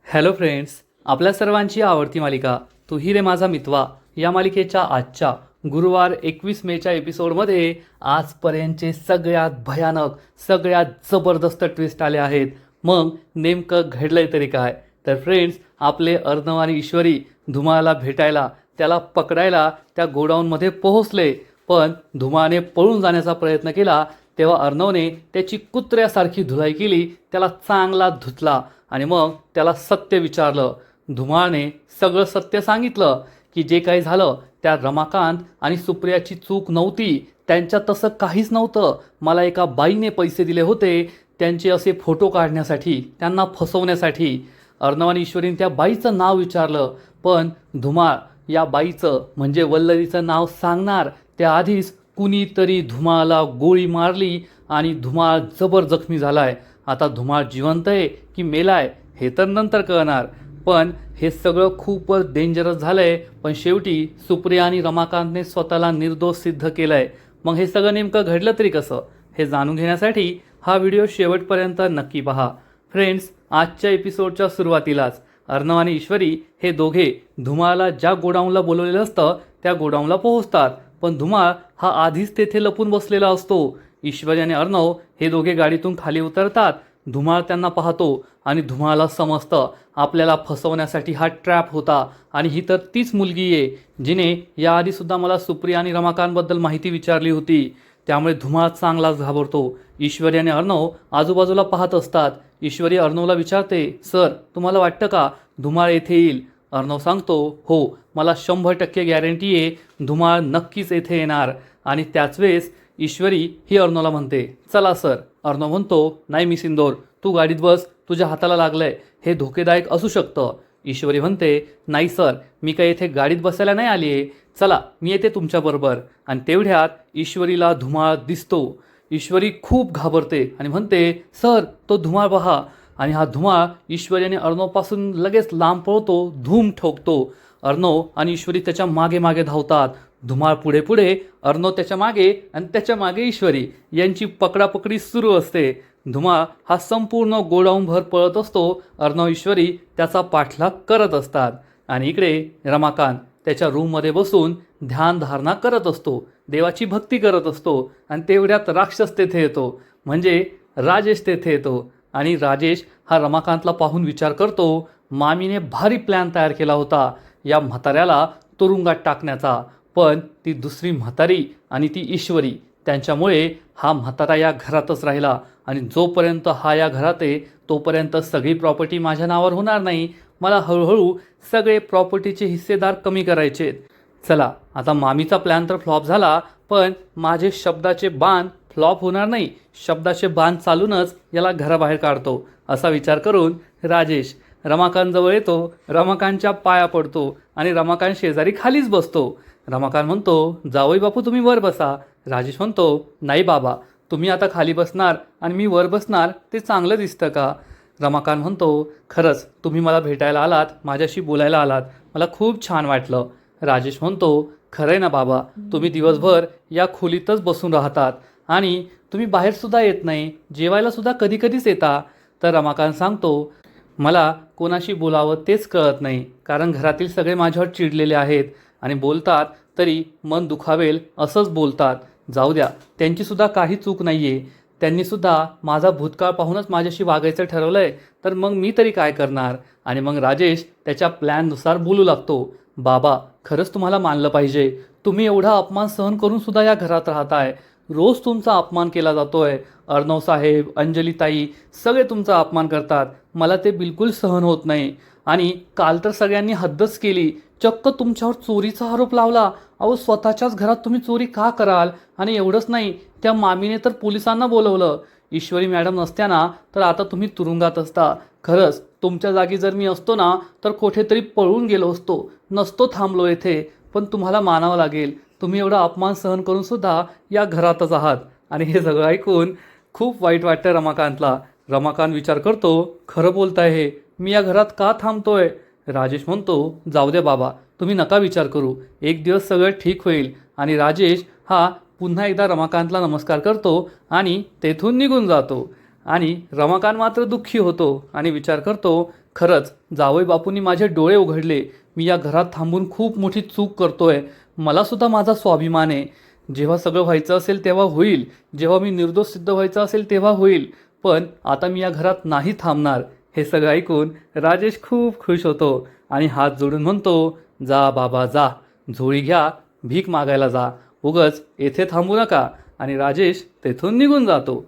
Hello friends, आपल्या सर्वांची आवडती मालिका तू ही रे माझा मितवा या मालिकेच्या आजच्या गुरुवार 21 मेच्या एपिसोडमध्ये आजपर्यंतचे सगळ्यात भयानक सगळ्यात जबरदस्त ट्विस्ट आले आहेत. मग नेमकं घडलंय तरी काय? तर फ्रेंड्स, आपले अर्णव आणि ईश्वरी धुमाळला भेटायला त्याला पकडायला त्या गोडाऊनमध्ये पोहोचले. पण धुमाळने पळून जाण्याचा प्रयत्न केला तेव्हा अर्णवने त्याची कुत्र्यासारखी धुलाई केली, त्याला चांगला धुतला आणि मग त्याला सत्य विचारलं. धुमाळने सगळं सत्य सांगितलं की जे काही झालं त्या रमाकांत आणि सुप्रियाची चूक नव्हती, त्यांच्यात तसं काहीच नव्हतं. मला एका बाईने पैसे दिले होते त्यांचे असे फोटो काढण्यासाठी, त्यांना फसवण्यासाठी. अर्णव आणि ईश्वरीने त्या बाईचं नाव विचारलं, पण धुमाळ या बाईचं म्हणजे वल्लरीचं नाव सांगणार त्याआधीच कुणीतरी धुमाळला गोळी मारली आणि धुमाळ जबर जखमी झालाय. आता धुमाळ जिवंत आहे की मेलाय हे तर नंतर कळणार. पण हे सगळं खूपच डेंजरस झालंय. पण शेवटी सुप्रिया आणि रमाकांतने स्वतःला निर्दोष सिद्ध केलंय. मग हे सगळं नेमकं घडलं तरी कसं हे जाणून घेण्यासाठी हा व्हिडिओ शेवटपर्यंत नक्की पहा. फ्रेंड्स, आजच्या एपिसोडच्या सुरुवातीलाच अर्णव आणि ईश्वरी हे दोघे धुमाळला ज्या गोडाऊनला बोलवलेलं असतं त्या गोडाऊनला पोहोचतात. पण धुमाळ हा आधीच तेथे लपून बसलेला असतो. ईश्वरी आणि अर्णव हे दोघे गाडीतून खाली उतरतात. धुमाळ त्यांना पाहतो आणि धुमाळला समजतं आपल्याला फसवण्यासाठी हा ट्रॅप होता आणि ही तर तीच मुलगी आहे जिने याआधीसुद्धा मला सुप्रिया आणि रमाकांतबद्दल माहिती विचारली होती. त्यामुळे धुमाळ चांगलाच घाबरतो. ईश्वरी आणि अर्णव आजूबाजूला पाहत असतात. ईश्वरी अर्णवला विचारते, सर तुम्हाला वाटतं का धुमाळ येथे येईल? अर्णव सांगतो, हो मला 100% गॅरंटी आहे धुमाळ नक्कीच येथे येणार. आणि त्याच वेळेस ईश्वरी ही अर्णवला म्हणते, चला सर. अर्णव म्हणतो, नाही मी सिंदोर, तू गाडीत बस, तुझ्या हाताला लागलंय, हे धोकेदायक असू शकतं. ईश्वरी म्हणते, नाही सर मी काही येथे गाडीत बसायला नाही आली आहे, चला मी येते तुमच्याबरोबर. आणि तेवढ्यात ईश्वरीला धुमाळ दिसतो. ईश्वरी खूप घाबरते आणि म्हणते, सर तो धुमाळ पहा. आणि हा धुमाळ ईश्वरी आणि अर्णवपासून लगेच लांब पळतो, धूम ठोकतो. अर्णव आणि ईश्वरी त्याच्या मागे मागे धावतात. धुमाळ पुढे पुढे, अर्णव त्याच्या मागे आणि त्याच्या मागे ईश्वरी यांची पकडापकडी सुरू असते. धुमाळ हा संपूर्ण गोडाऊनभर पळत असतो. अर्णव ईश्वरी त्याचा पाठलाग करत असतात. आणि इकडे रमाकांत त्याच्या रूममध्ये बसून ध्यानधारणा करत असतो, देवाची भक्ती करत असतो. आणि तेवढ्यात राक्षस तेथे येतो, म्हणजे राजेश तेथे येतो. आणि राजेश हा रमाकांतला पाहून विचार करतो, मामीने भारी प्लॅन तयार केला होता या म्हाताऱ्याला तुरुंगात टाकण्याचा. पण ती दुसरी म्हातारी आणि ती ईश्वरी त्यांच्यामुळे हा म्हातारा या घरातच राहिला. आणि जोपर्यंत हा या घरात आहे तोपर्यंत सगळी प्रॉपर्टी माझ्या नावावर होणार नाही. मला हळूहळू सगळे प्रॉपर्टीचे हिस्सेदार कमी करायचे. चला आता मामीचा प्लॅन तर फ्लॉप झाला, पण माझे शब्दाचे बाण फ्लॉप होणार नाही. शब्दाचे बाण चालूनच याला घराबाहेर काढतो, असा विचार करून राजेश रमाकांतजवळ येतो. रमाकांतच्या पाया पडतो आणि रमाकांत शेजारी खालीच बसतो. रमाकांत म्हणतो, जावई बापू तुम्ही वर बसा. राजेश म्हणतो, नाही बाबा, तुम्ही आता खाली बसणार आणि मी वर बसणार ते चांगलं दिसतं का? रमाकांत म्हणतो, खरंच तुम्ही मला भेटायला आलात, माझ्याशी बोलायला आलात, मला खूप छान वाटलं. राजेश म्हणतो, खरं आहे ना बाबा, तुम्ही दिवसभर या खोलीतच बसून राहतात आणि तुम्ही बाहेरसुद्धा येत नाही, जेवायलासुद्धा कधी कधीच येता. तर रमाकांत सांगतो, मला कोणाशी बोलावं तेच कळत नाही, कारण घरातील सगळे माझ्यावर चिडलेले आहेत आणि बोलतात तरी मन दुखावेल असंच बोलतात. जाऊ द्या, त्यांचीसुद्धा काही चूक नाही आहे. त्यांनीसुद्धा माझा भूतकाळ पाहूनच माझ्याशी वागायचं ठरवलं आहे, तर मग मी तरी काय करणार? आणि मग राजेश त्याच्या प्लॅननुसार बोलू लागतो, बाबा खरंच तुम्हाला मानलं पाहिजे, तुम्ही एवढा अपमान सहन करूनसुद्धा या घरात राहताय. रोज तुमचा अपमान केला जातोय. अर्णव साहेब, अंजलीताई सगळे तुमचा अपमान करतात, मला ते बिलकुल सहन होत नाही. आणि काल तर सगळ्यांनी हद्दच केली, चक्क तुमच्यावर चोरीचा आरोप लावला. अहो स्वतःच्याच घरात तुम्ही चोरी का कराल? आणि एवढंच नाही, त्या मामीने तर पोलिसांना बोलवलं. ईश्वरी मॅडम नसत्या तर आता तुम्ही तुरुंगात असता. खरंच तुमच्या जागी जर मी असतो ना तर कुठेतरी पळून गेलो असतो, नसतो थांबलो येथे. पण तुम्हाला मानावं लागेल, तुम्ही एवढा अपमान सहन करून सुद्धा या घरातच आहात. आणि हे सगळं ऐकून खूप वाईट वाटतं रमाकांतला. रमाकांत विचार करतो, खरं बोलताय हे, मी या घरात का थांबतोय? राजेश म्हणतो, जाऊ दे बाबा, तुम्ही नका विचार करू, एक दिवस सगळं ठीक होईल. आणि राजेश हा पुन्हा एकदा रमाकांतला नमस्कार करतो आणि तेथून निघून जातो. आणि रमाकांत मात्र दुःखी होतो आणि विचार करतो, खरंच जावई बापूंनी माझे डोळे उघडले. मी या घरात थांबून खूप मोठी चूक करतोय. मला सुद्धा माझा स्वाभिमान आहे. जेव्हा सगळं व्हायचं असेल तेव्हा होईल, जेव्हा मी निर्दोष सिद्ध व्हायचं असेल तेव्हा होईल, पण आता मी या घरात नाही थांबणार. हे सगळं ऐकून राजेश खूप खुश होतो आणि हात जोडून म्हणतो, जा बाबा जा, झोळी घ्या, भीक मागायला जा, उगच येथे थांबू नका. आणि राजेश तेथून निघून जातो.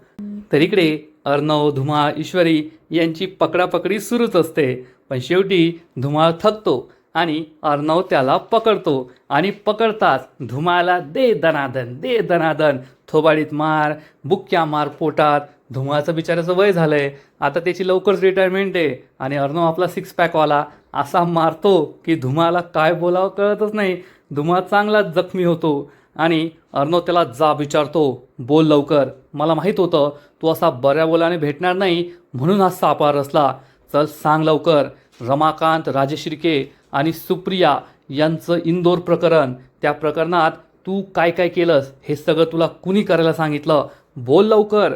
तर इकडे अर्णव, धुमाळ, ईश्वरी यांची पकडापकडी सुरूच असते. पण शेवटी धुमाळ थकतो आणि अर्णव त्याला पकडतो आणि पकडताच धुमाळला दे दनादन, दे दनादन, थोबाडीत मार, बुक्क्या मार पोटात. धुमाळचं बिचाराचं वय झालंय, आता त्याची लवकरच रिटायरमेंट आहे आणि अर्णव आपला 6 पॅकवाला असा मारतो की धुमाळला काय बोलावं कळतच नाही. धुमाळ चांगलाच जखमी होतो आणि अर्णव त्याला जाब विचारतो, बोल लवकर, मला माहीत होतं तू असा बऱ्या बोलाने भेटणार नाही म्हणून हा सापळा रचला. चल सांग लवकर, रमाकांत, राजेश शिर्के आणि सुप्रिया यांचं इंदोर प्रकरण, त्या प्रकरणात तू काय काय केलंस हे सगळं तुला कुणी करायला सांगितलं, बोल लवकर.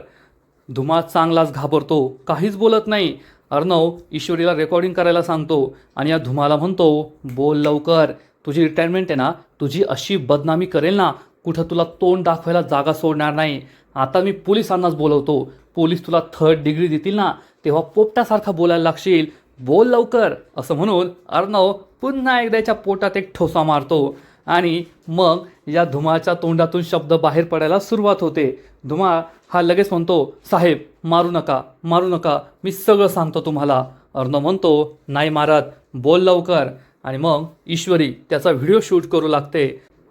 धुमाळ चांगलाच घाबरतो, काहीच बोलत नाही. अर्णव ईश्वरीला रेकॉर्डिंग करायला सांगतो आणि या धुमाला म्हणतो, बोल लवकर, तुझी रिटायरमेंट आहे ना, तुझी अशी बदनामी करेल ना, कुठं तुला तोंड दाखवायला जागा सोडणार नाही. आता मी पोलिसांनाच बोलवतो, पोलीस तुला 3rd डिग्री देतील ना, तेव्हा पोपटासारखा बोलायला लागशील, बोल लवकर. असं म्हणून अर्णव पुन्हा एकदाच्या पोटात एक ठोसा मारतो आणि मग या धुमाळच्या तोंडातून शब्द बाहेर पडायला सुरुवात होते. धुमाळ हा लगेच म्हणतो, साहेब मारू नका, मारू नका, मी सगळं सांगतो तुम्हाला. अर्णव म्हणतो, नाही मारत, बोल लवकर. आणि मग ईश्वरी त्याचा व्हिडिओ शूट करू लागते.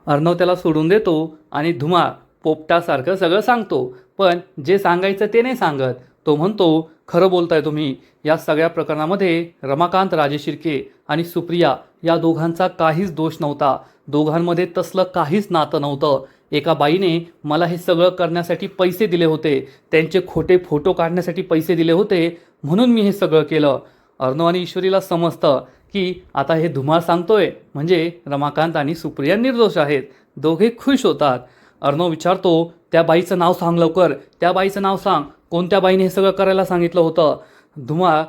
अर्णव त्याला सोडून देतो आणि धुमाळ पोपटासारखं सगळं सांगतो, पण जे सांगायचं ते नाही सांगत. तो म्हणतो, खरं बोलताय तुम्ही, या सगळ्या प्रकरणामध्ये रमाकांत, राजेश शिर्के आणि सुप्रिया या दोघांचा काहीच दोष नव्हता. दोघांमध्ये तसलं काहीच नातं नव्हतं. एका बाईने मला हे सगळं करण्यासाठी पैसे दिले होते, त्यांचे खोटे फोटो काढण्यासाठी पैसे दिले होते, म्हणून मी हे सगळं केलं. अर्णव आणि ईश्वरीला समजतं की आता हे धुमाळ सांगतोय म्हणजे रमाकांत आणि सुप्रिया निर्दोष आहेत. दोघे खुश होतात. अर्णव विचारतो, त्या बाईचं नाव सांग लवकर, त्या बाईचं नाव सांग, कोणत्या बाईने हे सगळं करायला सांगितलं होतं. धुमाळ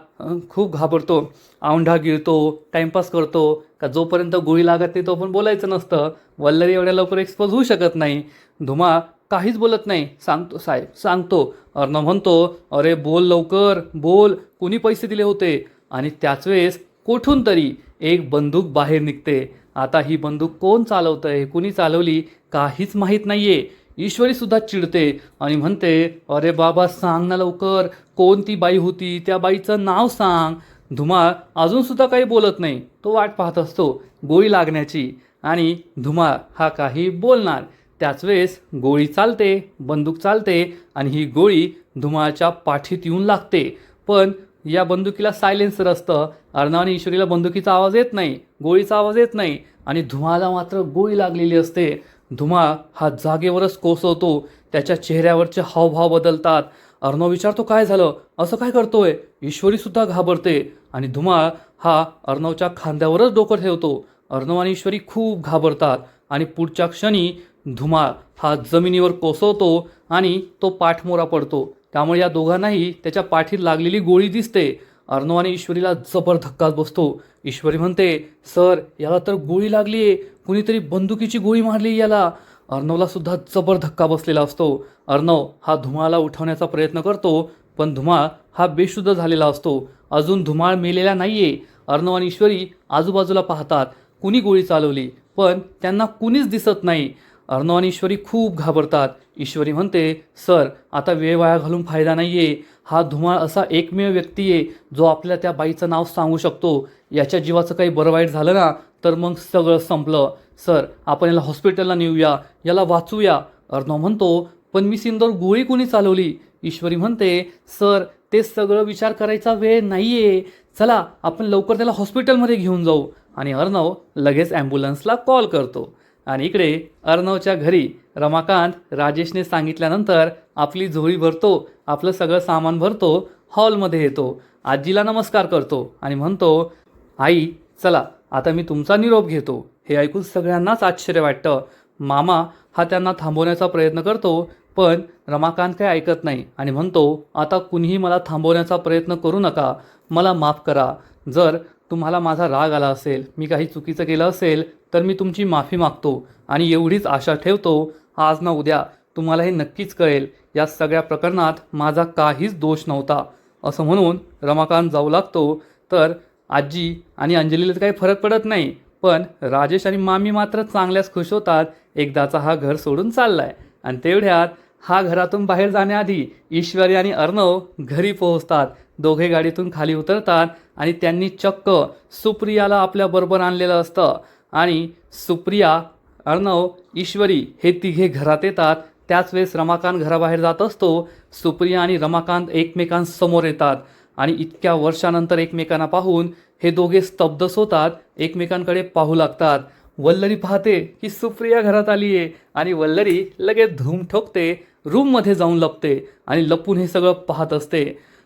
खूप घाबरतो, औंढा गिळतो, टाइमपास करतो, का जोपर्यंत गोळी लागत नाही तो पण बोलायचं नसतं. वल्लरी एवढ्या लवकर एक्सपोज होऊ शकत नाही. धुमाळ काहीच बोलत नाही, सांगतो साहेब सांगतो. अर्णव म्हणतो, अरे बोल लवकर, बोल, कोणी पैसे दिले होते. आणि त्याच वेळेस कोठून तरी एक बंदूक बाहेर निघते. आता ही बंदूक कोण चालवतंय, कुणी चालवली काहीच माहीत नाहीये. ईश्वरी सुद्धा चिडते आणि म्हणते, अरे बाबा सांग ना लवकर, कोण ती बाई होती, त्या बाईचं नाव सांग. धुमाळ अजून सुद्धा काही बोलत नाही, तो वाट पाहत असतो गोळी लागण्याची आणि धुमाळ हा काही बोलणार. त्याच वेळेस गोळी चालते, बंदूक चालते आणि ही गोळी धुमाळच्या पाठीत येऊन लागते. पण या बंदुकीला सायलेन्सर असतं. अर्णव आणि ईश्वरीला बंदुकीचा आवाज येत नाही, गोळीचा आवाज येत नाही आणि धुमाळला मात्र गोळी लागलेली असते. धुमाळ हा जागेवरच कोसळतो, त्याच्या चेहऱ्यावरचे हावभाव बदलतात. अर्णव विचारतो, काय झालं, असं काय करतोय. ईश्वरी सुद्धा घाबरते आणि धुमाळ हा अर्णवच्या खांद्यावरच डोकं ठेवतो. अर्णव आणि ईश्वरी खूप घाबरतात आणि पुढच्या क्षणी धुमाळ हा जमिनीवर कोसळतो आणि तो पाठमोरा पडतो. त्यामुळे या दोघांनाही त्याच्या पाठीत लागलेली गोळी दिसते. अर्णव आणि ईश्वरीला जबर धक्काच बसतो. ईश्वरी म्हणते, सर याला तर गोळी लागलीये, कुणीतरी बंदुकीची गोळी मारली याला. अर्णवला सुद्धा जबर धक्का बसलेला असतो. अर्णव हा धुमाळला उठवण्याचा प्रयत्न करतो, पण धुमाळ हा बेशुद्ध झालेला असतो. अजून धुमाळ मेलेला नाहीये. अर्णव आणि ईश्वरी आजूबाजूला पाहतात, कुणी गोळी चालवली, पण त्यांना कुणीच दिसत नाही. अर्णव आणि ईश्वरी खूप घाबरतात. ईश्वरी म्हणते, सर आता वेळ वाया घालून फायदा नाहीये. हा धुमाळ असा एकमेव व्यक्ती आहे जो आपल्या त्या बाईचं नाव सांगू शकतो. याच्या जीवाचं काही बरं वाईट झालं ना तर मग सगळं संपलं. सर आपण याला हॉस्पिटलला नेऊया, याला वाचूया. अर्णव म्हणतो, पण मी सिंदूर गोळी कोणी चालवली. ईश्वरी म्हणते, सर ते सगळं विचार करायचा वेळ नाहीये, चला आपण लवकर त्याला हॉस्पिटलमध्ये घेऊन जाऊ. आणि अर्णव लगेच ॲम्ब्युलन्सला कॉल करतो. आणि इकडे अर्णवच्या घरी रमाकांत राजेशने सांगितल्यानंतर आपली झोळी भरतो, आपलं सगळं सामान भरतो, हॉलमध्ये येतो, आजीला नमस्कार करतो आणि म्हणतो, आई चला आता मी तुमचा निरोप घेतो. हे ऐकून सगळ्यांनाच आश्चर्य वाटतं. मामा हा त्यांना थांबवण्याचा प्रयत्न करतो, पण रमाकांत काय ऐकत नाही आणि म्हणतो, आता कुणीही मला थांबवण्याचा प्रयत्न करू नका, मला माफ करा. जर तुम्हाला माझा राग आला असेल, मी काही चुकीचं केलं असेल, तर मी तुमची माफी मागतो आणि एवढीच आशा ठेवतो, आज ना उद्या तुम्हाला हे नक्कीच कळेल, या सगळ्या प्रकरणात माझा काहीच दोष नव्हता. असं म्हणून रमाकांत जाऊ लागतो. तर आजी आणि अंजलीला तर काही फरक पडत नाही, पण राजेश आणि मामी मात्र चांगल्याच खुश होतात. एकदाचा हा घर सोडून चाललाय. आणि तेवढ्यात हा घरातून बाहेर जाण्याआधी ईश्वरी आणि अर्णव घरी पोहोचतात. दोघे गाडीतून खाली उतरतात आणि त्यांनी चक्क सुप्रियाला आपल्याबरोबर आणलेलं असतं. आणि सुप्रिया, अर्णव, ईश्वरी हे तिघे घरात येतात. त्याच वेळेस रमाकांत घराबाहेर जात असतो. सुप्रिया आणि रमाकांत एकमेकांसमोर येतात आणि इतक्या वर्षानंतर एकमेकांना पाहून हे दोघे स्तब्धच होतात, एकमेकांकडे पाहू लागतात. वल्लरी पाहते की सुप्रिया घरात आली आहे आणि वल्लरी लगेच धूम ठोकते, रूममध्ये जाऊन लपते आणि लपून हे सगळं पाहत असते.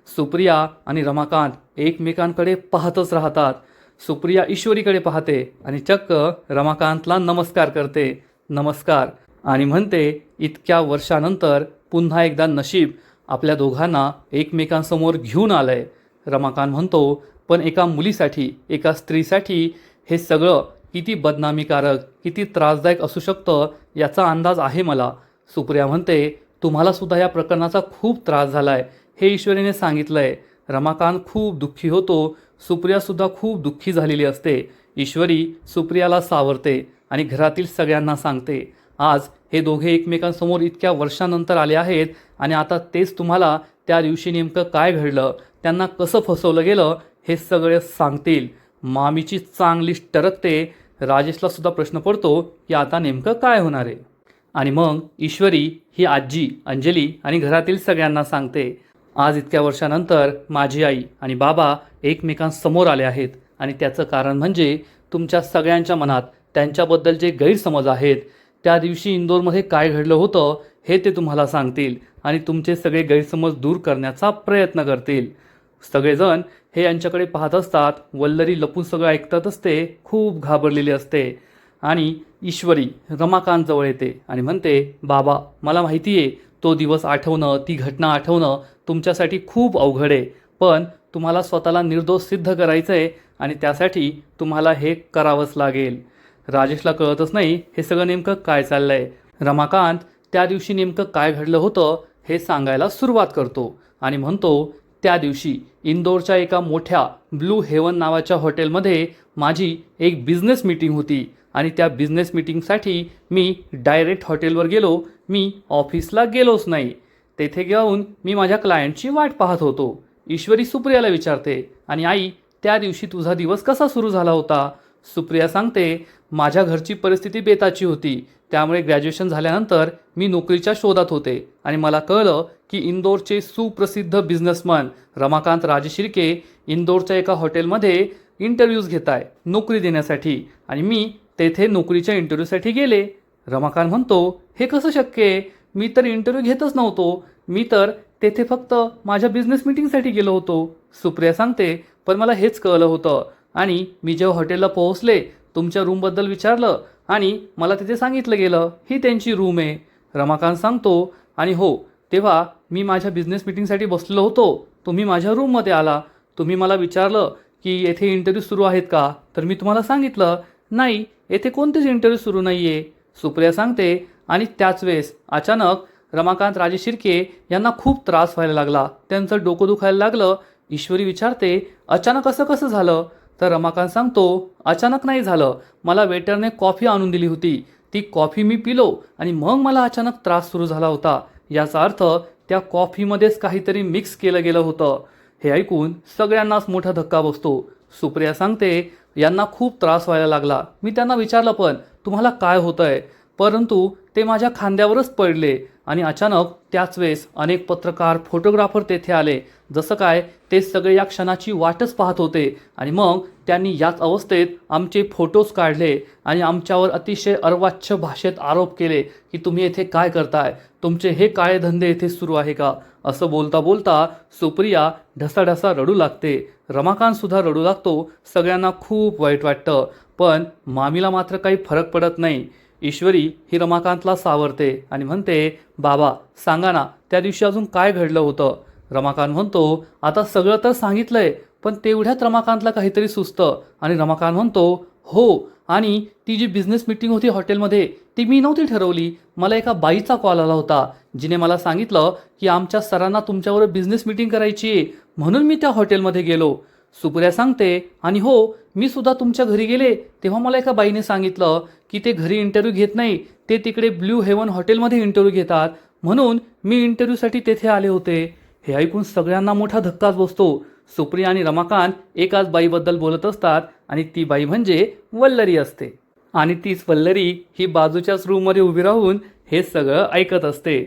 सुप्रिया आणि रमाकांत एकमेकांकडे पाहतच राहतात. सुप्रिया ईश्वरीकडे पाहते आणि चक्क रमाकांतला नमस्कार करते, नमस्कार, आणि म्हणते इतक्या वर्षानंतर पुन्हा एकदा नशीब आपल्या दोघांना एकमेकांसमोर घेऊन आलंय. रमाकांत म्हणतो, पण एका मुलीसाठी, एका स्त्रीसाठी हे सगळं किती बदनामीकारक, किती त्रासदायक असू शकतं याचा अंदाज आहे मला. सुप्रिया म्हणते, तुम्हालासुद्धा या प्रकरणाचा खूप त्रास झाला आहे हे ईश्वरीने सांगितलं आहे. रमाकांत खूप दुःखी होतो. सुप्रियासुद्धा खूप दुःखी झालेली असते. ईश्वरी सुप्रियाला सावरते आणि घरातील सगळ्यांना सांगते, आज हे दोघे एकमेकांसमोर इतक्या वर्षानंतर आले आहेत आणि आता तेच तुम्हाला त्या दिवशी नेमकं काय घडलं, त्यांना कसं फसवलं गेलं हे सगळे सांगतील. मामीची चांगलीच टरकते. राजेशला सुद्धा प्रश्न पडतो की आता नेमकं काय होणार आहे. आणि मग ईश्वरी ही आजी, अंजली आणि घरातील सगळ्यांना सांगते, आज इतक्या वर्षानंतर माझी आई आणि बाबा एकमेकांसमोर आले आहेत आणि त्याचं कारण म्हणजे तुमच्या सगळ्यांच्या मनात त्यांच्याबद्दल जे गैरसमज आहेत, त्या दिवशी इंदोरमध्ये काय घडलं होतं हे ते तुम्हाला सांगतील आणि तुमचे सगळे गैरसमज दूर करण्याचा प्रयत्न करतील. सगळेजण हे यांच्याकडे पाहत असतात. वल्लरी लपून सगळं ऐकत असते, खूप घाबरलेली असते. आणि ईश्वरी रमाकांत जवळ येते आणि म्हणते, बाबा, मला माहिती आहे तो दिवस आठवणं, ती घटना आठवणं तुमच्यासाठी खूप अवघड आहे, पण तुम्हाला स्वतःला निर्दोष सिद्ध करायचं आहे आणि त्यासाठी तुम्हाला हे करावंच लागेल. राजेशला कळतच नाही हे सगळं नेमकं काय चाललंय. रमाकांत त्या दिवशी नेमकं काय घडलं होतं हे सांगायला सुरुवात करतो आणि म्हणतो, त्या दिवशी इंदोरच्या एका मोठ्या ब्लू हेवन नावाच्या हॉटेलमध्ये माझी एक बिझनेस मीटिंग होती आणि त्या बिझनेस मीटिंगसाठी मी डायरेक्ट हॉटेलवर गेलो. मी ऑफिसला गेलोच नाही. तेथे जाऊन मी माझ्या क्लायंटची वाट पाहत होतो. ईश्वरी सुप्रियाला विचारते, आणि आई, त्या दिवशी तुझा दिवस कसा सुरू झाला होता? सुप्रिया सांगते, माझ्या घरची परिस्थिती बेताची होती, त्यामुळे ग्रॅज्युएशन झाल्यानंतर मी नोकरीच्या शोधात होते आणि मला कळलं की इंदोरचे सुप्रसिद्ध बिझनेसमन रमाकांत राजशिर्के इंदोरच्या एका हॉटेलमध्ये इंटरव्ह्यूज घेत आहे नोकरी देण्यासाठी आणि मी तेथे नोकरीच्या इंटरव्ह्यूसाठी गेले. रमाकांत म्हणतो, हे कसं शक्य आहे? मी तर इंटरव्ह्यू घेतच नव्हतो. मी तर तेथे फक्त माझ्या बिझनेस मीटिंगसाठी गेलो होतो. सुप्रिया सांगते, पण मला हेच कळलं होतं आणि मी जेव्हा हॉटेलला पोहोचले तुमच्या रूमबद्दल विचारलं आणि मला तिथे सांगितलं गेलं ही त्यांची रूम आहे. रमाकांत सांगतो, आणि हो, तेव्हा मी माझ्या बिझनेस मीटिंगसाठी बसलेलो होतो. तुम्ही माझ्या रूममध्ये आला. तुम्ही मला विचारलं की येथे इंटरव्ह्यू सुरू आहेत का, तर मी तुम्हाला सांगितलं, नाही, येथे कोणतेच इंटरव्ह्यू सुरू नाही आहे. सुप्रिया सांगते, आणि त्याच वेळेस अचानक रमाकांत राजशिर्के यांना खूप त्रास व्हायला लागला. त्यांचं डोकं दुखायला लागलं. ईश्वरी विचारते, अचानक असं कसं झालं? तर रमाकांत सांगतो, अचानक नाही झालं. मला वेटरने कॉफी आणून दिली होती. ती कॉफी मी पिलो आणि मग मला अचानक त्रास सुरू झाला होता. याचा अर्थ त्या कॉफीमध्येच काहीतरी मिक्स केलं गेलं होतं. हे ऐकून सगळ्यांनाच मोठा धक्का बसतो. सुप्रिया सांगते, यांना खूप त्रास व्हायला लागला. मी त्यांना विचारलं, पण तुम्हाला काय होतंय? परंतु ते माझ्या खांद्यावरच पडले आणि अचानक त्याच वेळेस अनेक पत्रकार, फोटोग्राफर तेथे आले. जसं काय ते सगळे या क्षणाची वाटच पाहत होते आणि मग त्यांनी याच अवस्थेत आमचे फोटोज काढले आणि आमच्यावर अतिशय अर्वाच्य भाषेत आरोप केले की तुम्ही येथे काय करताय, तुमचे हे काळे धंदे येथे सुरू आहे का? असं बोलता बोलता सुप्रिया ढसाढसा रडू लागते. रमाकांतसुद्धा रडू लागतो. सगळ्यांना खूप वाईट वाटतं, पण मामीला मात्र काही फरक पडत नाही. ईश्वरी ही रमाकांतला सावरते आणि म्हणते, बाबा, सांगा ना, त्या दिवशी अजून काय घडलं होतं? रमाकांत म्हणतो, आता सगळं तर सांगितलंय, पण तेवढ्यात रमाकांतला काहीतरी सुचतं आणि रमाकांत म्हणतो, हो, आणि ती जी बिझनेस मीटिंग होती हॉटेलमध्ये ती मी नव्हती ठरवली. मला एका बाईचा कॉल आला होता, जिने मला सांगितलं की आमच्या सरांना तुमच्यावर बिझनेस मीटिंग करायची आहे, म्हणून मी त्या हॉटेलमध्ये गेलो. सुप्रिया सांगते, आणि हो, मी सुद्धा तुमच्या घरी गेले तेव्हा मला एका बाईने सांगितलं की ते घरी इंटरव्ह्यू घेत नाही, ते तिकडे ब्ल्यू हेवन हॉटेलमध्ये इंटरव्ह्यू घेतात, म्हणून मी इंटरव्ह्यूसाठी तेथे आले होते. हे ऐकून सगळ्यांना मोठा धक्काच बसतो. सुप्रिया आणि रमाकांत एकाच बाईबद्दल बोलत असतात आणि ती बाई म्हणजे वल्लरी असते. आणि तीच वल्लरी ही बाजूच्याच रूममध्ये उभी राहून हे सगळं ऐकत असते.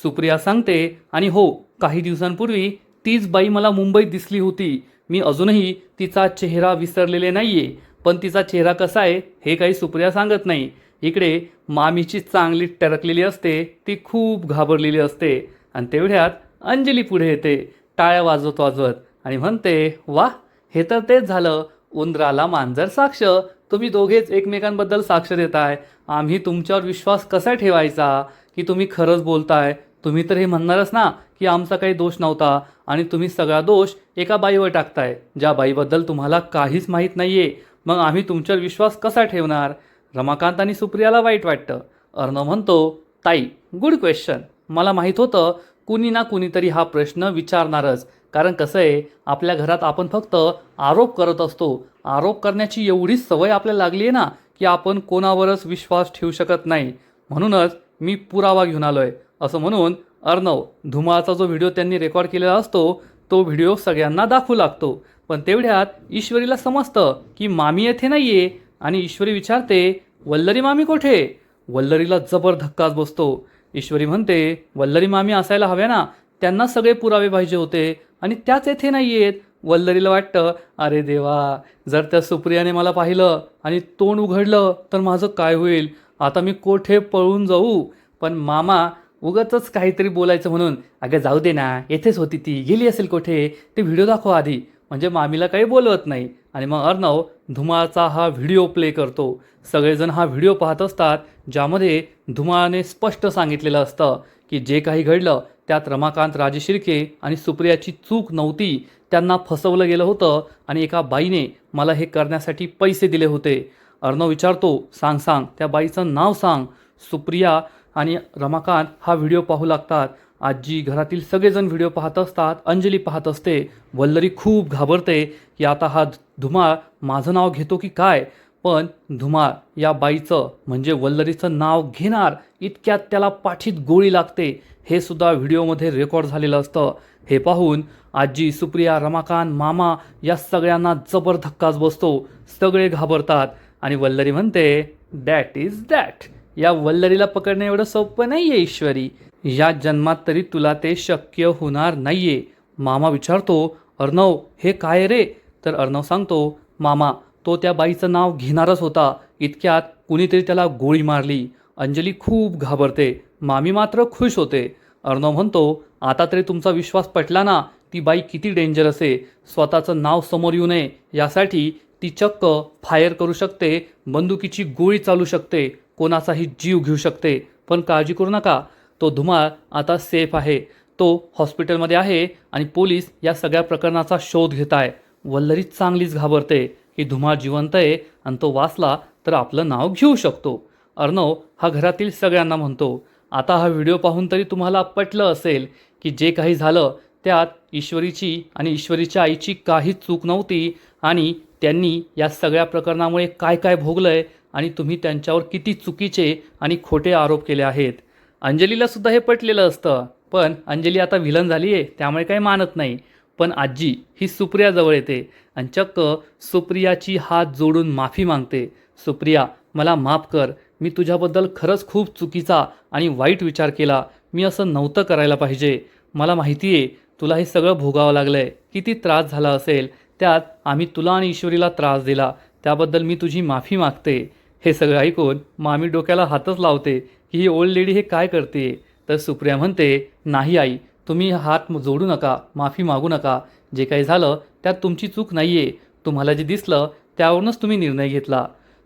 सुप्रिया सांगते, आणि हो, काही दिवसांपूर्वी तीच बाई मला मुंबईत दिसली होती. मी अजूनही तिचा चेहरा विसरलेले नाहीये, पण तिचा चेहरा कसा आहे हे काही सुप्रिया सांगत नाही. इकडे मामीची चांगली टरकलेली असते, ती खूप घाबरलेली असते. आणि तेवढ्यात अंजली पुढे येते टाळ्या वाजवत वाजवत आणि म्हणते, वा, हे तर तेच झालं, उंदराला मांजर साक्ष. तुम्ही दोघेच एकमेकांबद्दल साक्ष देताय. आम्ही तुमच्यावर विश्वास कसा ठेवायचा की तुम्ही खरंच बोलताय? तुम्ही तर हे म्हणणारच ना की आमचा काही दोष नव्हता, आणि तुम्ही सगळा दोष एका बाईवर टाकताय, ज्या बाईबद्दल तुम्हाला काहीच माहीत नाहीये. मग आम्ही तुमच्यावर विश्वास कसा ठेवणार? रमाकांत आणि सुप्रियाला वाईट वाटतं. अर्णव म्हणतो, ताई, गुड क्वेश्चन. मला माहीत होतं कुणी ना कुणीतरी हा प्रश्न विचारणारच. कारण कसं आहे, आपल्या घरात आपण फक्त आरोप करत असतो. आरोप करण्याची एवढी सवय आपल्याला लागली आहे ना की आपण कोणावरच विश्वास ठेवू शकत नाही. म्हणूनच मी पुरावा घेऊन आलोय, असं म्हणून अर्णव धुमाळचा जो व्हिडिओ त्यांनी रेकॉर्ड केलेला असतो तो व्हिडिओ सगळ्यांना दाखवू लागतो. पण तेवढ्यात ईश्वरीला समजतं की मामी येथे नाहीये आणि ईश्वरी विचारते, वल्लरी मामी कुठे? वल्लरीला जबर धक्काच बसतो. ईश्वरी म्हणते, वल्लरी मामी असायला हव्या ना, त्यांना सगळे पुरावे पाहिजे होते आणि त्याच येथे नाही आहेत. वल्लरीला वाटतं, अरे देवा, जर त्या सुप्रियाने मला पाहिलं आणि तोंड उघडलं तर माझं काय होईल? आता मी कोठे पळून जाऊ? पण मामा उगाचच काहीतरी बोलायचं म्हणून, अगं जाऊ दे ना, येथेच होती ती, गेली असेल कोठे, ते व्हिडिओ दाखव आधी, म्हणजे मामीला काही बोलवत नाही. आणि मग अर्णव धुमाळचा हा व्हिडिओ प्ले करतो. सगळेजण हा व्हिडिओ पाहत असतात, ज्यामध्ये धुमाळाने स्पष्ट सांगितलेलं असतं की जे काही घडलं त्यात रमाकांत राजेशिर्के आणि सुप्रियाची चूक नव्हती. त्यांना फसवलं गेलं होतं आणि एका बाईने मला हे करण्यासाठी पैसे दिले होते. अर्णव विचारतो, सांग सांग, त्या बाईचं नाव सांग. सुप्रिया आणि रमाकांत हा व्हिडिओ पाहू लागतात. आजी, घरातील सगळेजण व्हिडिओ पाहत असतात. अंजली पाहत असते. वल्लरी खूप घाबरते की आता हा धुमाळ माझं नाव घेतो की काय. पण धुमाळ या बाईचं म्हणजे वल्लरीचं नाव घेणार इतक्यात त्याला पाठीत गोळी लागते. हे सुद्धा व्हिडिओमध्ये रेकॉर्ड झालेलं असतं. हे पाहून आजी, सुप्रिया, रमाकांत, मामा या सगळ्यांना जबर धक्काच बसतो. सगळे घाबरतात आणि वल्लरी म्हणते, दॅट इज दॅट. या वल्लरीला पकडणं एवढं सोपं नाहीये ईश्वरी. या जन्मात तरी तुला ते शक्य होणार नाहीये. मामा विचारतो, अर्णव हे काय रे? तर अर्णव सांगतो, मामा, तो त्या बाईचं नाव घेणारच होता. इतक्यात कुणीतरी त्याला गोळी मारली. अंजली खूप घाबरते. मामी मात्र खुश होते. अर्णव म्हणतो, आता तरी तुमचा विश्वास पटला ना, ती बाई किती डेंजरस आहे. स्वतःचं नाव समोर येऊ नये यासाठी ती चक्क फायर करू शकते, बंदुकीची गोळी चालू शकते, कोणाचाही जीव घेऊ शकते. पण काळजी करू नका, तो धुमाळ आता सेफ आहे. तो हॉस्पिटलमध्ये आहे आणि पोलीस या सगळ्या प्रकरणाचा शोध घेत आहे. वल्लरी चांगलीच घाबरते की धुमाळ जिवंत आहे आणि तो वाचला तर आपलं नाव घेऊ शकतो. अर्णव हा घरातील सगळ्यांना म्हणतो, आता हा व्हिडिओ पाहून तरी तुम्हाला पटलं असेल की जे काही झालं त्यात ईश्वरीची आणि ईश्वरीच्या आईची काहीच चूक नव्हती आणि त्यांनी या सगळ्या प्रकरणामुळे काय काय भोगलंय आणि तुम्ही त्यांच्यावर किती चुकीचे आणि खोटे आरोप केले आहेत. अंजलीला सुद्धा हे पटलेलं असतं, पण अंजली आता व्हिलन झाली आहे त्यामुळे काही मानत नाही. पण आजी ही सुप्रियाजवळ येते आणि चक्क सुप्रियाची हात जोडून माफी मागते. सुप्रिया, मला माफ कर. मी तुझ्याबद्दल खरंच खूप चुकीचा आणि वाईट विचार केला. मी असं नव्हतं करायला पाहिजे. मला माहिती आहे तुला हे सगळं भोगावं लागलं आहे, किती त्रास झाला असेल. त्यात आम्ही तुला आणि ईश्वरीला त्रास दिला, त्याबद्दल मी तुझी माफी मागते. हे सगळं ऐकून मामी डोक्याला हातच लावते की ही ओल्ड लेडी हे काय करते. तर सुप्रिया म्हणते, नाही आई, तुम्ही हात जोडू नका, माफी मागू नका. जे काही झालं त्यात तुमची चूक नाही आहे. तुम्हाला जे दिसलं त्यावरूनच तुम्ही निर्णय घेतला.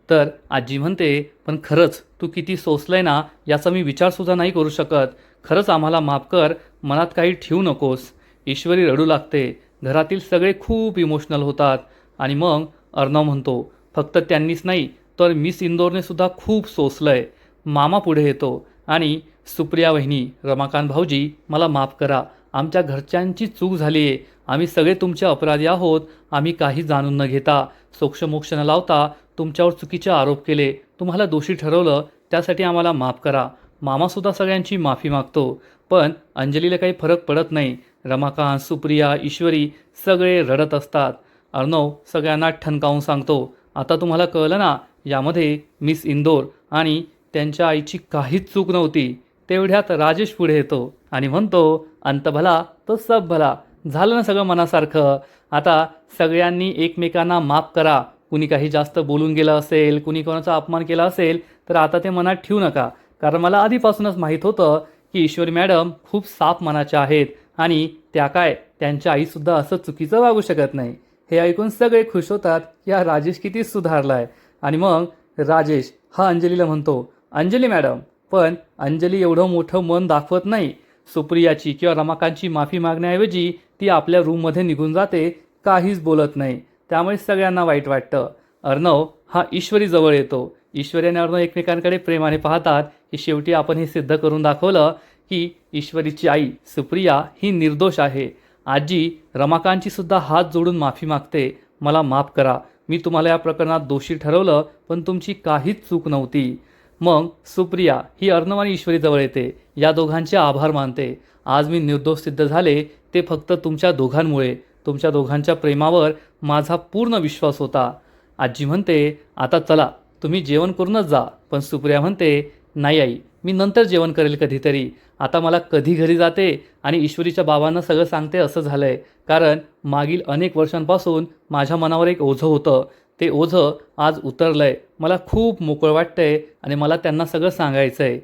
तर आजी म्हणते, पण खरंच तू किती सोसलंय ना याचा मी विचारसुद्धा नाही करू शकत. खरंच आम्हाला माफ कर, मनात काही ठेवू नकोस. ईश्वरी रडू लागते घरातील सगळे खूप इमोशनल होतात. आणि मग अर्णव म्हणतो, फक्त त्यांनीच नाही तर मिस इंदोरने सुद्धा खूप सोसलंय. मामा पुढे येतो आणि सुप्रिया वहिनी, रमाकांत भाऊजी, मला माफ करा. आमच्या घरच्यांची चूक झाली आहे. आम्ही सगळे तुमचे अपराधी आहोत. आम्ही काही जाणून न घेता, सोक्षमोक्ष न लावता तुमच्यावर चुकीचे आरोप केले. तुम्हाला दोषी ठरवलं, त्यासाठी आम्हाला माफ करा. मामासुद्धा सगळ्यांची माफी मागतो. पण अंजलीला काही फरक पडत नाही. रमाकांत, सुप्रिया, ईश्वरी सगळे रडत असतात. अर्णव सगळ्यांना ठणकावून सांगतो, आता तुम्हाला कळलं ना, यामध्ये मिस इंदोर आणि त्यांच्या आईची काहीच चूक नव्हती. तेवढ्यात राजेश पुढे येतो आणि म्हणतो, अंत भला तो सब भला. झालं ना सगळं मनासारखं. आता सगळ्यांनी एकमेकांना माफ करा. कुणी काही जास्त बोलून गेलं असेल, कुणी कोणाचा अपमान केला असेल तर आता ते मनात ठेवू नका. कारण मला आधीपासूनच माहीत होतं की ईश्वरी मॅडम खूप साफ मनाच्या आहेत आणि त्या काय, त्यांच्या आईसुद्धा असं चुकीचं वागू शकत नाही. हे ऐकून सगळे खुश होतात की हा राजेश किती सुधारला आहे. आणि मग राजेश हा अंजलीला म्हणतो, अंजली मॅडम, पण अंजली एवढं मोठं मन दाखवत नाही. सुप्रियाची किंवा रमाकांतची माफी मागण्याऐवजी ती आपल्या रूममध्ये निघून जाते, काहीच बोलत नाही. त्यामुळे सगळ्यांना वाईट वाटतं. अर्णव हा ईश्वरी जवळ येतो. ईश्वरी आणि अर्णव एकमेकांकडे प्रेमाने पाहतात की शेवटी आपण हे सिद्ध करून दाखवलं की ईश्वरीची आई सुप्रिया ही निर्दोष आहे. आजी रमाकांतची सुद्धा हात जोडून माफी मागते, मला माफ करा. मी तुम्हाला या प्रकरणात दोषी ठरवलं, पण तुमची काहीच चूक नव्हती. मग सुप्रिया ही अर्णव आणि ईश्वरी जवळ येते. या दोघांचे आभार मानते. आज मी निर्दोष सिद्ध झाले ते फक्त तुमच्या दोघांमुळे. तुमच्या दोघांच्या प्रेमावर माझा पूर्ण विश्वास होता. आजी म्हणते, आता चला तुम्ही जेवण करूनच जा. पण सुप्रिया म्हणते, नाही आई, मी नंतर जेवण करेल कधीतरी. आता मला कधी घरी जाते आणि ईश्वरीच्या बाबांना सगळं सांगते असं झालं आहे. कारण मागील अनेक वर्षांपासून माझ्या मनावर एक ओझं होतं. ते ओझं आज उतरलं आहे. मला खूप मोकळं वाटतं आहे आणि मला त्यांना सगळं सांगायचं आहे.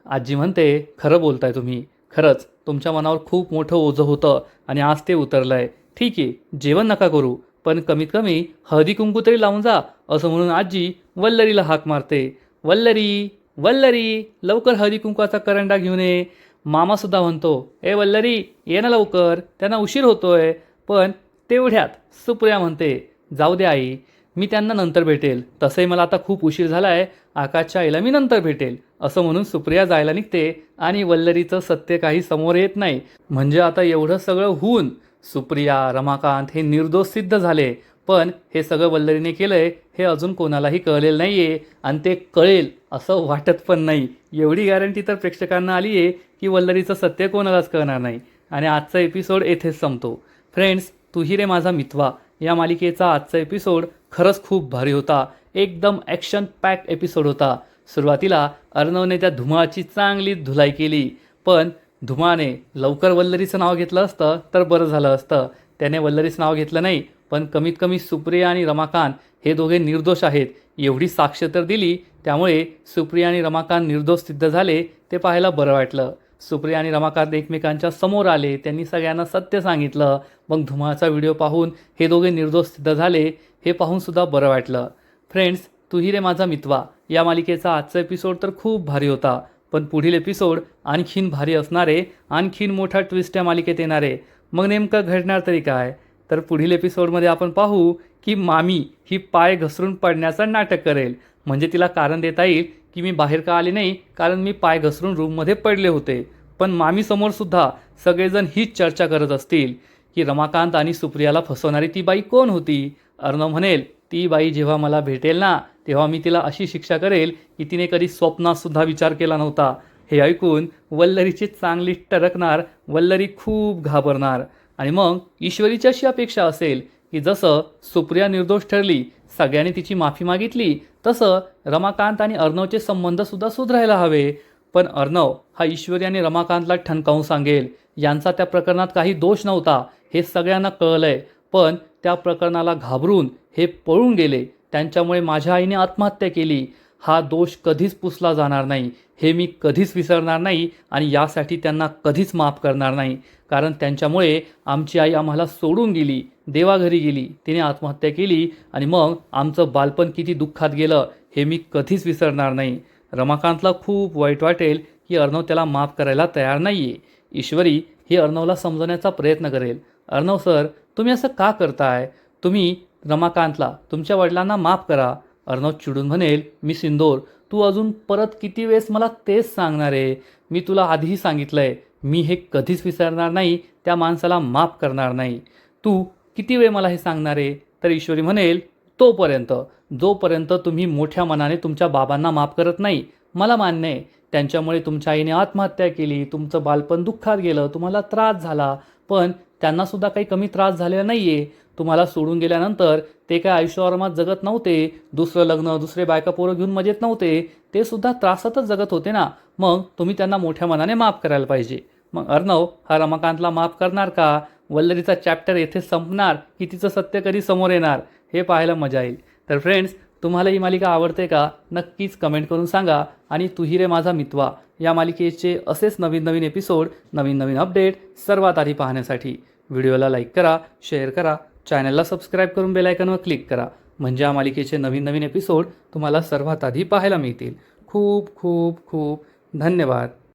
आजी म्हणते, खरं बोलताय तुम्ही. खरंच तुमच्या मनावर खूप मोठं ओझं होतं आणि आज ते उतरलं आहे. ठीक आहे, जेवण नका करू, पण कमीत कमी हळदी कुंकू तरी लावून जा. असं म्हणून आजी वल्लरीला हाक मारते, वल्लरी वल्लरी, लवकर हळदी कुंकवाचा करंडा घेऊन ये. मामासुद्धा म्हणतो, ए वल्लरी, ये ना लवकर, त्यांना उशीर होतोय. पण तेवढ्यात सुप्रिया म्हणते, जाऊ दे आई, मी त्यांना नंतर भेटेल. तसंही मला आता खूप उशीर झाला आहे. आकाशच्या आईला मी नंतर भेटेल. असं म्हणून सुप्रिया जायला निघते आणि वल्लरीचं सत्य काही समोर येत नाही. म्हणजे आता एवढं सगळं होऊन सुप्रिया, रमाकांत हे निर्दोष सिद्ध झाले. पण हे सगळं वल्लरीने केलं आहे हे अजून कोणालाही कळलेलं नाही आहे आणि ते कळेल असं वाटत पण नाही. एवढी गॅरंटी तर प्रेक्षकांना आली आहे की वल्लरीचं सत्य कोणालाच कळणार नाही. आणि आजचा एपिसोड येथेच संपतो. फ्रेंड्स, तू ही रे माझा मितवा या मालिकेचा आजचा एपिसोड खरंच खूप भारी होता. एकदम ॲक्शन पॅक एपिसोड होता. सुरुवातीला अर्णवने त्या धुमाळाची चांगली धुलाई केली. पण धुमाने लवकर वल्लरीचं नाव घेतलं असतं तर बरं झालं असतं. त्याने वल्लरीचं नाव घेतलं नाही, पण कमीत कमी सुप्रिया आणि रमाकांत हे दोघे निर्दोष आहेत एवढी साक्ष तर दिली. त्यामुळे सुप्रिया आणि रमाकांत निर्दोष सिद्ध झाले ते पाहायला बरं वाटलं. सुप्रिया आणि रमाकांत एकमेकांच्या समोर आले, त्यांनी सगळ्यांना सत्य सांगितलं. मग धुमाळाचा व्हिडिओ पाहून हे दोघे निर्दोष सिद्ध झाले हे पाहूनसुद्धा बरं वाटलं. फ्रेंड्स, तू ही रे माझा मितवा या मालिकेचा आजचा एपिसोड तर खूप भारी होता. पण पुढील एपिसोड आणखीन भारी असणारे, आणखीन मोठा ट्विस्ट या मालिकेत येणारे. मग नेमकं घडणार तरी काय, तर पुढील एपिसोडमध्ये आपण पाहू की मामी ही पाय घसरून पडण्याचं नाटक करेल. म्हणजे तिला कारण देता येईल की मी बाहेर का आले नाही, कारण मी पाय घसरून रूममध्ये पडले होते. पण मामीसमोरसुद्धा सगळेजण हीच चर्चा करत असतील की रमाकांत आणि सुप्रियाला फसवणारी ती बाई कोण होती. अर्णव म्हणेल, ती बाई जेव्हा मला भेटेल ना तेव्हा मी तिला अशी शिक्षा करेल की तिने कधी स्वप्नातसुद्धा विचार केला नव्हता. हे ऐकून वल्लरीची चांगली टरकणार, वल्लरी खूप घाबरणार. आणि मग ईश्वरीची अशी अपेक्षा असेल की जसं सुप्रिया निर्दोष ठरली, सगळ्यांनी तिची माफी मागितली, तसं रमाकांत आणि अर्णवचे संबंधसुद्धा सुधारायला हवे. पण अर्णव हा ईश्वरी आणि रमाकांतला ठणकावून सांगेल यांचा त्या प्रकरणात काही दोष नव्हता हे सगळ्यांना कळलंय. पण त्या प्रकरणाला घाबरून हे पळून गेले, त्यांच्यामुळे माझ्या आईने आत्महत्या केली. हा दोष कधीच पुसला जाणार नाही, हे मी कधीच विसरणार नाही आणि यासाठी त्यांना कधीच माफ करणार नाही. कारण त्यांच्यामुळे आमची आई आम्हाला सोडून गेली, देवाघरी गेली, तिने आत्महत्या केली आणि मग आमचं बालपण किती दुःखात गेलं हे मी कधीच विसरणार नाही. रमाकांतला खूप वाईट वाटेल की अर्णव त्याला माफ करायला तयार नाही आहे. ईश्वरी ही अर्णवला समजवण्याचा प्रयत्न करेल. अर्णव सर, तुम्ही असं का करताय? तुम्ही रमाकांतला तुमच्या वडिलांना माफ करा. अर्णव चिडून म्हणेल, मी सिंदूर, तू अजून परत किती वेळेस मला तेच सांगणार आहे? मी तुला आधीही सांगितलंय, मी हे कधीच विसरणार नाही, त्या माणसाला माफ करणार नाही. तू किती वेळ मला हे सांगणार आहे? तर ईश्वरी म्हणेल, तोपर्यंत, जोपर्यंत तुम्ही मोठ्या मनाने तुमच्या बाबांना माफ करत नाही. मला मान्य आहे, त्यांच्यामुळे तुमच्या आईने आत्महत्या केली, तुमचं बालपण दुःखात गेलं, तुम्हाला त्रास झाला, पण त्यांनासुद्धा काही कमी त्रास झालेला नाही आहे. तुम्हाला सोडून गेल्यानंतर ते काय आयुष्यावरमात जगत नव्हते, दुसरं लग्न, दुसरे बायका पोरं घेऊन मजेत नव्हते, ते सुद्धा त्रासातच जगत होते ना. मग तुम्ही त्यांना मोठ्या मनाने माफ करायला पाहिजे. मग अर्णव हा रमाकांतला माफ करणार का? वल्लरीचा चॅप्टर येथे संपणार की तिचं सत्य कधी समोर येणार हे पाहायला मजा येईल. तर फ्रेंड्स, तुम्हाला ही मालिका आवडते का? नक्कीच कमेंट करून सांगा. आणि तू ही रे माझा मितवा या मालिकेचे असेच नवीन नवीन एपिसोड, नवीन नवीन अपडेट सर्वात आधी पाहण्यासाठी व्हिडिओला लाईक करा, शेअर करा, चॅनलला सबस्क्राईब करून बेल आयकॉनवर क्लिक करा. म्हणजे या मालिकेचे नवीन नवीन एपिसोड तुम्हाला सर्वात आधी पाहायला मिळतील. खूप खूप खूप धन्यवाद.